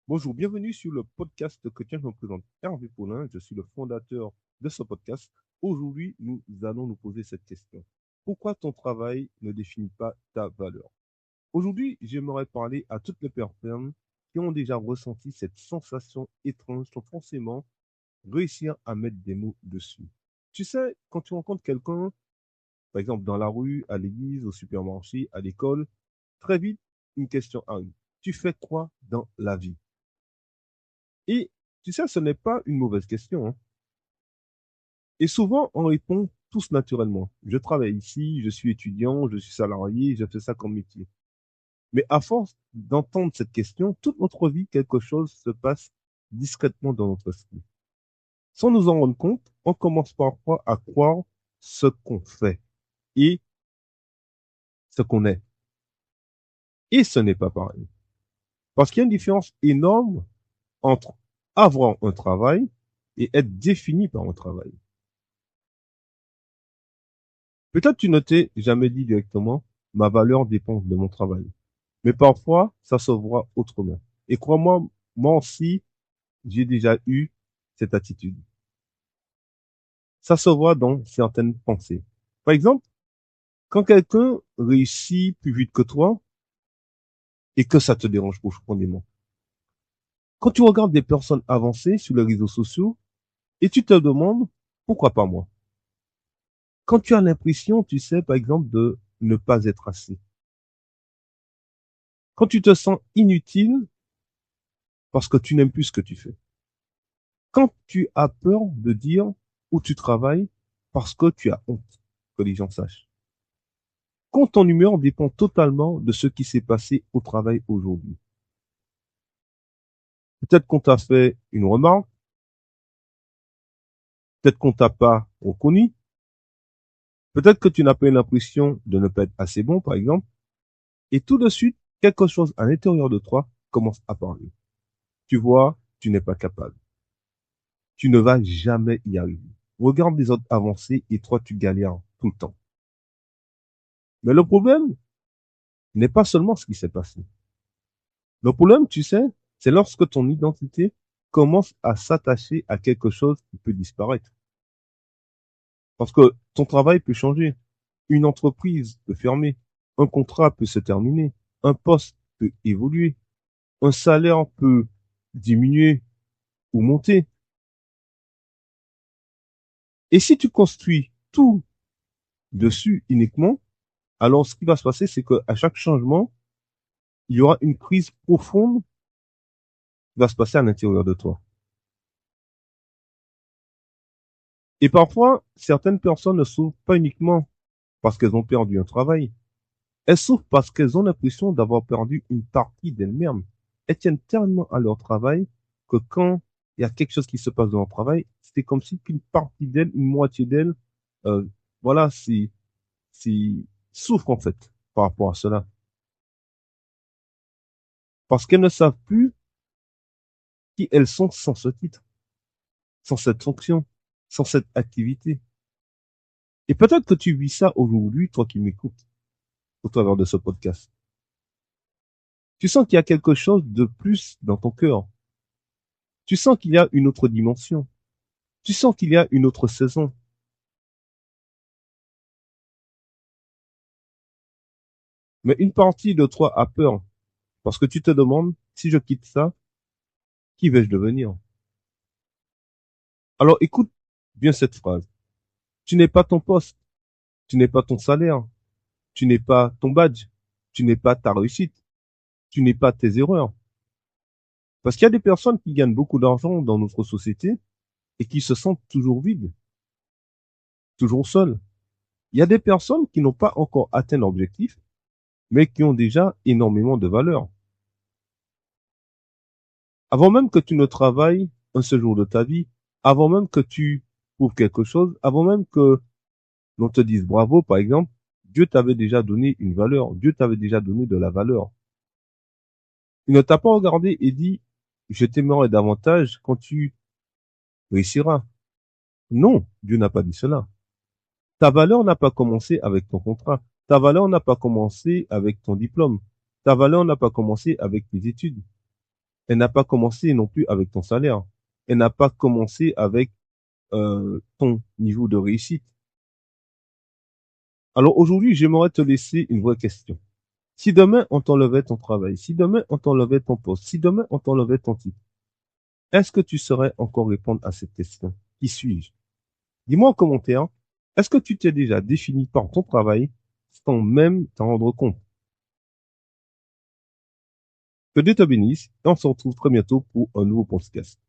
Bonjour, bienvenue sur le podcast Chrétien. Je me présente Hervé Paulin, je suis le fondateur de ce podcast. Aujourd'hui, nous allons nous poser cette question. Pourquoi ton travail ne définit pas ta valeur? Aujourd'hui, j'aimerais parler à toutes les personnes qui ont déjà ressenti cette sensation étrange sans forcément réussir à mettre des mots dessus. Tu sais, quand tu rencontres quelqu'un, par exemple dans la rue, à l'église, au supermarché, à l'école, très vite, une question arrive. Tu fais quoi dans la vie? Et tu sais, ce n'est pas une mauvaise question, hein. Et souvent, on répond tous naturellement. Je travaille ici, je suis étudiant, je suis salarié, je fais ça comme métier. Mais à force d'entendre cette question, toute notre vie, quelque chose se passe discrètement dans notre esprit. Sans nous en rendre compte, on commence parfois à croire ce qu'on fait et ce qu'on est. Et ce n'est pas pareil. Parce qu'il y a une différence énorme entre avoir un travail et être défini par un travail. Peut-être tu ne t'es jamais dit directement, ma valeur dépend de mon travail. Mais parfois, ça se voit autrement. Et crois-moi, moi aussi, j'ai déjà eu cette attitude. Ça se voit dans certaines pensées. Par exemple, quand quelqu'un réussit plus vite que toi et que ça te dérange profondément. Quand tu regardes des personnes avancées sur les réseaux sociaux et tu te demandes, pourquoi pas moi? Quand tu as l'impression, tu sais, par exemple, de ne pas être assez. Quand tu te sens inutile parce que tu n'aimes plus ce que tu fais. Quand tu as peur de dire où tu travailles parce que tu as honte que les gens sachent. Quand ton humeur dépend totalement de ce qui s'est passé au travail aujourd'hui. Peut-être qu'on t'a fait une remarque, peut-être qu'on t'a pas reconnu, peut-être que tu n'as pas eu l'impression de ne pas être assez bon, par exemple, et tout de suite, quelque chose à l'intérieur de toi commence à parler. Tu vois, tu n'es pas capable. Tu ne vas jamais y arriver. Regarde les autres avancer et toi, tu galères tout le temps. Mais le problème n'est pas seulement ce qui s'est passé. Le problème, tu sais, c'est lorsque ton identité commence à s'attacher à quelque chose qui peut disparaître. Parce que ton travail peut changer, une entreprise peut fermer, un contrat peut se terminer, un poste peut évoluer, un salaire peut diminuer ou monter. Et si tu construis tout dessus uniquement, alors ce qui va se passer, c'est qu'à chaque changement, il y aura une crise profonde qui va se passer à l'intérieur de toi. Et parfois, certaines personnes ne souffrent pas uniquement parce qu'elles ont perdu un travail. Elles souffrent parce qu'elles ont l'impression d'avoir perdu une partie d'elles-mêmes. Elles tiennent tellement à leur travail que quand il y a quelque chose qui se passe dans leur travail, c'est comme si qu'une partie d'elles, une moitié d'elles, euh, voilà, c'est, souffre en fait par rapport à cela. Parce qu'elles ne savent plus qui elles sont sans ce titre, sans cette fonction, sans cette activité. Et peut-être que tu vis ça aujourd'hui, toi qui m'écoutes, au travers de ce podcast. Tu sens qu'il y a quelque chose de plus dans ton cœur. Tu sens qu'il y a une autre dimension. Tu sens qu'il y a une autre saison. Mais une partie de toi a peur parce que tu te demandes, si je quitte ça, qui vais-je devenir? Alors écoute bien cette phrase. Tu n'es pas ton poste, tu n'es pas ton salaire, tu n'es pas ton badge, tu n'es pas ta réussite, tu n'es pas tes erreurs. Parce qu'il y a des personnes qui gagnent beaucoup d'argent dans notre société et qui se sentent toujours vides, toujours seules. Il y a des personnes qui n'ont pas encore atteint l'objectif, mais qui ont déjà énormément de valeur. Avant même que tu ne travailles un seul jour de ta vie, avant même que tu prouves quelque chose, avant même que l'on te dise bravo, par exemple, Dieu t'avait déjà donné une valeur, Dieu t'avait déjà donné de la valeur. Il ne t'a pas regardé et dit, je t'aimerai davantage quand tu réussiras. Non, Dieu n'a pas dit cela. Ta valeur n'a pas commencé avec ton contrat. Ta valeur n'a pas commencé avec ton diplôme. Ta valeur n'a pas commencé avec tes études. Elle n'a pas commencé non plus avec ton salaire. Elle n'a pas commencé avec ton niveau de réussite. Alors aujourd'hui, j'aimerais te laisser une vraie question. Si demain on t'enlevait ton travail, si demain on t'enlevait ton poste, si demain on t'enlevait ton titre, est-ce que tu saurais encore répondre à cette question? Qui suis-je? Dis-moi en commentaire, est-ce que tu t'es déjà défini par ton travail sans même t'en rendre compte? Que Dieu te bénisse et on se retrouve très bientôt pour un nouveau podcast.